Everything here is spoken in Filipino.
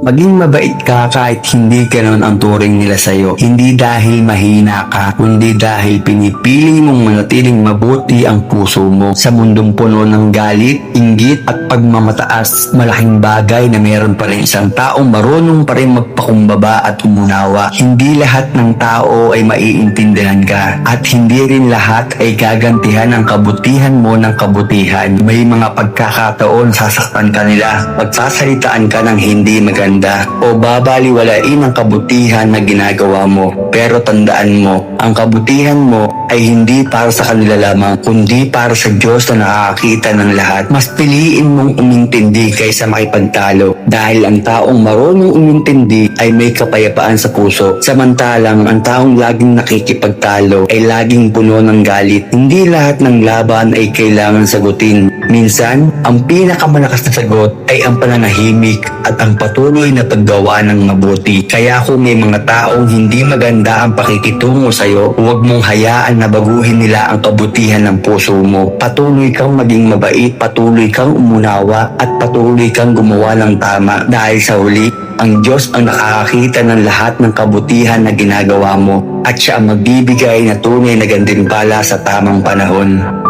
Maging mabait ka kahit hindi ganon ang turing nila sa'yo. Hindi dahil mahina ka, kundi dahil pinipili mong manatiling mabuti ang puso mo. Sa mundong puno ng galit, inggit at pagmamataas, malaking bagay na meron pa rin isang taong marunong pa rin magpakumbaba at umunawa. Hindi lahat ng tao ay maiintindihan ka at hindi rin lahat ay gagantihan ang kabutihan mo ng kabutihan. May mga pagkakataon sasaktan ka nila, pagsasalitaan ka ng hindi maganda o babaliwalain ang kabutihan na ginagawa mo. Pero tandaan mo, ang kabutihan mo ay hindi para sa kanila lamang, kundi para sa Diyos na nakakita ng lahat. Mas piliin mong umintindi kaysa makipagtalo dahil ang taong marunong umintindi ay may kapayapaan sa puso. Samantalang ang taong laging nakikipagtalo ay laging puno ng galit. Hindi lahat ng laban ay kailangan sagutin. Minsan, ang pinakamalakas na sagot ay ang pananahimik at ang patuloy na paggawa ng mabuti. Kaya kung may mga taong hindi maganda ang pakikitungo sa'yo, huwag mong hayaan na baguhin nila ang kabutihan ng puso mo. Patuloy kang maging mabait, patuloy kang umunawa, at patuloy kang gumawa ng tama dahil sa huli, ang Diyos ang nakakakita ng lahat ng kabutihan na ginagawa mo at siya ang magbibigay na tunay na gantimpala sa tamang panahon.